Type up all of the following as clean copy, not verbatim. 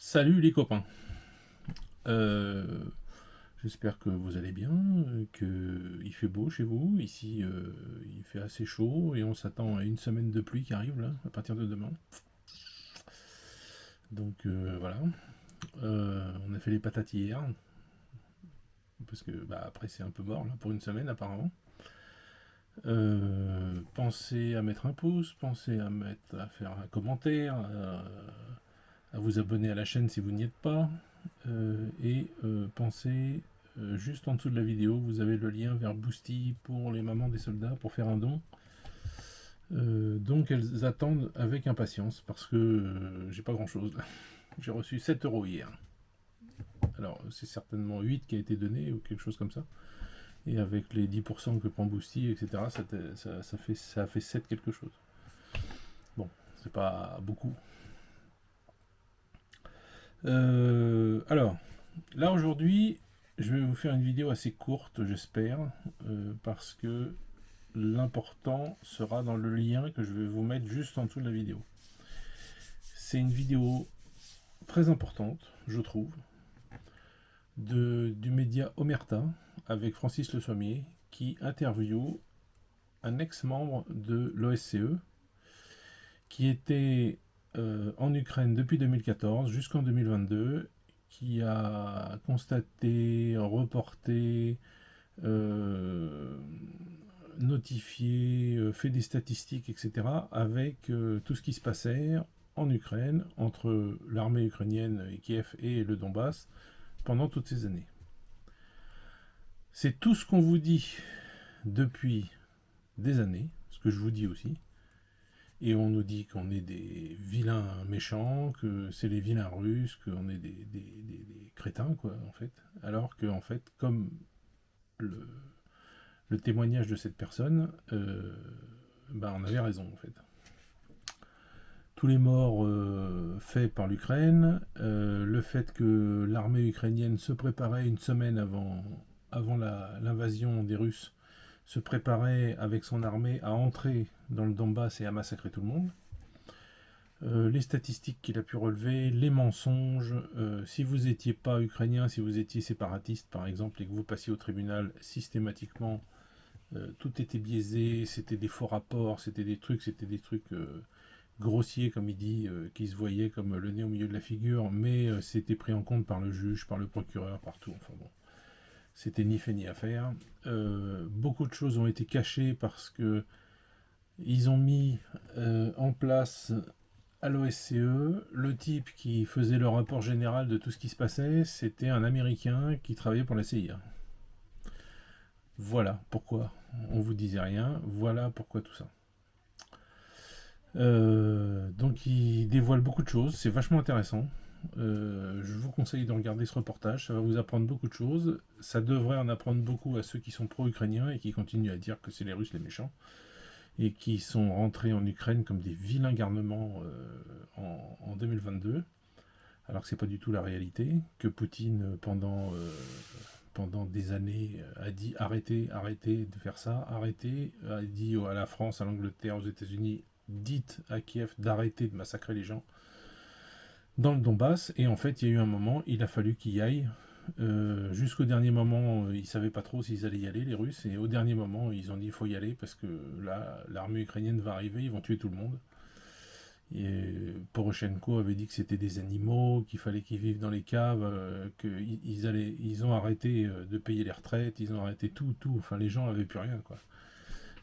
Salut les copains. Euh, J'espère que vous allez bien, que il fait beau chez vous. Ici, il fait assez chaud et on s'attend à une semaine de pluie qui arrive là, à partir de demain. Donc voilà. On a fait les patates hier parce que après c'est un peu mort là pour une semaine apparemment. Pensez à mettre un pouce, pensez à faire un commentaire, à vous abonner à la chaîne si vous n'y êtes pas. Et pensez, juste en dessous de la vidéo, vous avez le lien vers Boosty pour les mamans des soldats pour faire un don. Donc elles attendent avec impatience parce que j'ai pas grand chose là. J'ai reçu 7 euros hier. Alors c'est certainement 8 qui a été donné ou quelque chose comme ça. Et avec les 10% que prend Boosty, etc., ça a fait 7 quelque chose. Bon, c'est pas beaucoup. Alors, là aujourd'hui, je vais vous faire une vidéo assez courte, j'espère, parce que l'important sera dans le lien que je vais vous mettre juste en dessous de la vidéo. C'est une vidéo très importante, je trouve, du média Omerta avec Francis Le Sommier qui interviewe un ex-membre de l'OSCE qui était en Ukraine depuis 2014 jusqu'en 2022, qui a constaté, reporté, euh, notifié, fait des statistiques, etc., avec tout ce qui se passait en Ukraine, entre l'armée ukrainienne et Kiev et le Donbass, pendant toutes ces années. C'est tout ce qu'on vous dit depuis des années, ce que je vous dis aussi, et on nous dit qu'on est des vilains méchants, que c'est les vilains russes, qu'on est des crétins, quoi, en fait. Alors que, en fait, comme le, le témoignage de cette personne, on avait raison, en fait. Tous les morts faits par l'Ukraine, le fait que l'armée ukrainienne se préparait une semaine avant l'invasion des Russes, se préparait avec son armée à entrer dans le Donbass et à massacrer tout le monde. Les statistiques qu'il a pu relever, les mensonges, si vous n'étiez pas ukrainien, si vous étiez séparatiste par exemple et que vous passiez au tribunal systématiquement, tout était biaisé, c'était des faux rapports, c'était des trucs grossiers comme il dit, qui se voyaient comme le nez au milieu de la figure, mais c'était pris en compte par le juge, par le procureur, partout, enfin bon. C'était ni fait ni à faire. Beaucoup de choses ont été cachées parce que ils ont mis en place à l'OSCE, le type qui faisait le rapport général de tout ce qui se passait, c'était un Américain qui travaillait pour la CIA. Voilà pourquoi on vous disait rien, voilà pourquoi tout ça. Donc il dévoile beaucoup de choses, c'est vachement intéressant. Je vous conseille de regarder ce reportage, ça va vous apprendre beaucoup de choses. Ça devrait en apprendre beaucoup à ceux qui sont pro-ukrainiens et qui continuent à dire que c'est les Russes les méchants et qui sont rentrés en Ukraine comme des vilains garnements en 2022, alors que c'est pas du tout la réalité, que Poutine pendant des années a dit arrêtez, arrêtez de faire ça, arrêtez, a dit à la France, à l'Angleterre, aux États-Unis, dites à Kiev d'arrêter de massacrer les gens dans le Donbass, et en fait il y a eu un moment, il a fallu qu'il y aille. Jusqu'au dernier moment, ils ne savaient pas trop s'ils allaient y aller, les Russes, et au dernier moment, ils ont dit il faut y aller parce que là, l'armée ukrainienne va arriver, ils vont tuer tout le monde. Et Poroshenko avait dit que c'était des animaux, qu'il fallait qu'ils vivent dans les caves, ils ont arrêté de payer les retraites, ils ont arrêté tout. Enfin, les gens n'avaient plus rien, quoi.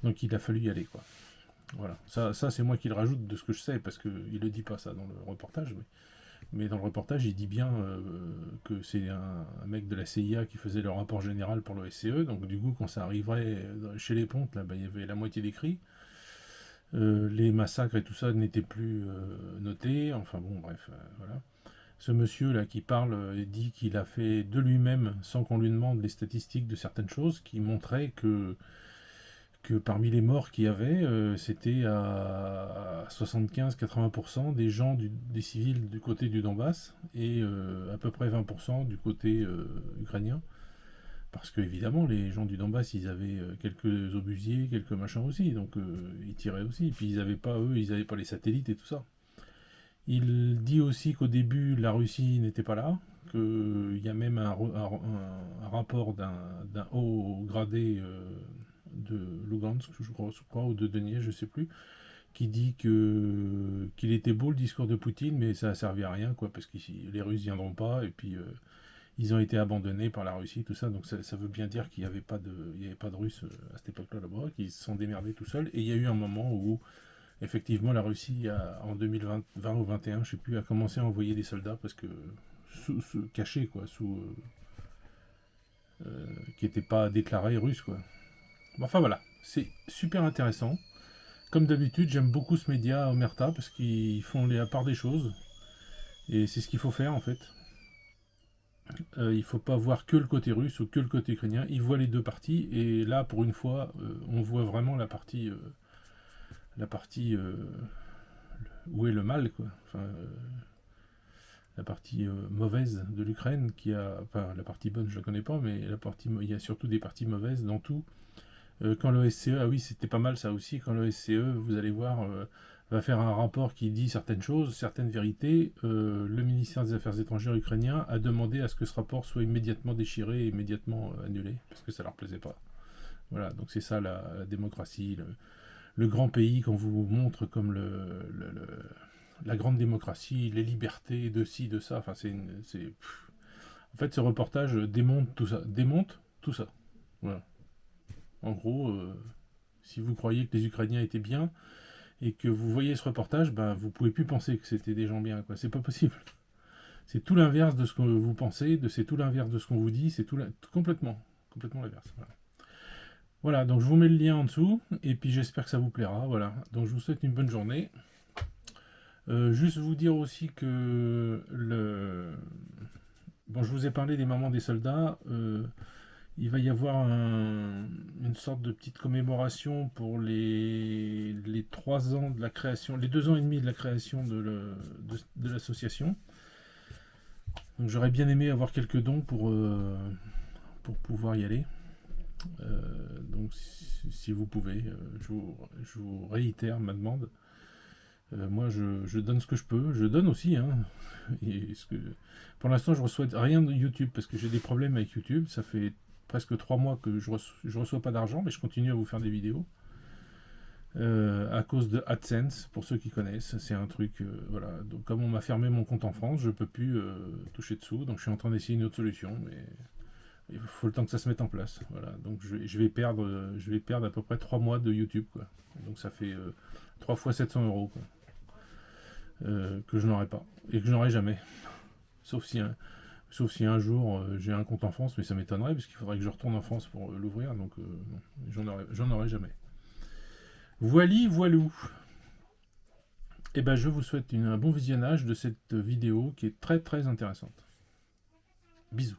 Donc il a fallu y aller, quoi. Voilà. Ça c'est moi qui le rajoute de ce que je sais, parce qu'il ne le dit pas ça dans le reportage, mais dans le reportage, il dit bien que c'est un mec de la CIA qui faisait le rapport général pour l'OSCE. Donc, du coup, quand ça arriverait chez les pontes, là, il y avait la moitié des cris. Les massacres et tout ça n'étaient plus notés. Enfin, bon, bref, voilà. Ce monsieur là qui parle dit qu'il a fait de lui-même, sans qu'on lui demande les statistiques de certaines choses, qui montraient que parmi les morts qu'il y avait, c'était à 75-80% des gens, des civils du côté du Donbass et à peu près 20% du côté ukrainien. Parce que évidemment, les gens du Donbass, ils avaient quelques obusiers, quelques machins aussi, donc ils tiraient aussi. Et puis ils n'avaient pas, eux, ils n'avaient pas les satellites et tout ça. Il dit aussi qu'au début, la Russie n'était pas là, qu'il y a même un rapport d'un haut gradé de Lugansk, je crois, ou de Donetsk, je ne sais plus, qui dit qu'il était beau le discours de Poutine, mais ça a servi à rien, quoi, parce que les Russes ne viendront pas, et puis ils ont été abandonnés par la Russie, tout ça, donc ça veut bien dire qu'il n'y avait pas de Russes à cette époque-là là-bas, qu'ils se sont démerdés tout seuls, et il y a eu un moment où effectivement, la Russie, en 2020 ou 2021, je sais plus, a commencé à envoyer des soldats parce que cachés, quoi, qui n'étaient pas déclarés russes, quoi. Bon, enfin voilà, c'est super intéressant. Comme d'habitude, j'aime beaucoup ce média Omerta parce qu'ils font la part des choses et c'est ce qu'il faut faire en fait. Il faut pas voir que le côté russe ou que le côté ukrainien. Ils voient les deux parties et là, pour une fois, on voit vraiment la partie où est le mal, quoi. Enfin, la partie mauvaise de l'Ukraine, enfin la partie bonne je la connais pas, mais il y a surtout des parties mauvaises dans tout. Quand l'OSCE, ah oui c'était pas mal ça aussi, quand l'OSCE, vous allez voir, va faire un rapport qui dit certaines choses, certaines vérités, le ministère des Affaires étrangères ukrainien a demandé à ce que ce rapport soit immédiatement déchiré et immédiatement annulé, parce que ça leur plaisait pas. Voilà, donc c'est ça la démocratie, le grand pays qu'on vous montre comme la grande démocratie, les libertés de ci, de ça. Enfin, en fait, ce reportage démonte tout ça. Démonte tout ça. Voilà. En gros, si vous croyez que les Ukrainiens étaient bien et que vous voyez ce reportage, ben, vous pouvez plus penser que c'était des gens bien, quoi. C'est pas possible. C'est tout l'inverse de ce que vous pensez, c'est tout l'inverse de ce qu'on vous dit, c'est complètement l'inverse. Voilà. Voilà, donc je vous mets le lien en dessous, et puis j'espère que ça vous plaira. Voilà, donc je vous souhaite une bonne journée. Juste vous dire aussi que bon, je vous ai parlé des mamans des soldats. Il va y avoir une sorte de petite commémoration pour les 3 ans de la création, les 2 ans et demi de la création de l'association. Donc j'aurais bien aimé avoir quelques dons pour pouvoir y aller. Donc si vous pouvez, je vous réitère ma demande. Moi je donne ce que je peux, je donne aussi, hein. Pour l'instant je reçois rien de YouTube parce que j'ai des problèmes avec YouTube. Ça fait presque 3 mois que je reçois pas d'argent, mais je continue à vous faire des vidéos. À cause de AdSense, pour ceux qui connaissent, c'est un truc, voilà. Donc comme on m'a fermé mon compte en France, je peux plus toucher dessous, donc je suis en train d'essayer une autre solution, mais il faut le temps que ça se mette en place. Voilà. Donc je vais perdre à peu près 3 mois de YouTube, quoi. Donc ça fait 3 fois 700 €, quoi. Que je n'aurai pas et que je n'aurai jamais. Sauf si un jour j'ai un compte en France, mais ça m'étonnerait parce qu'il faudrait que je retourne en France pour l'ouvrir, donc non, j'en aurai jamais. Voilou. Et ben je vous souhaite un bon visionnage de cette vidéo qui est très très intéressante. Bisous.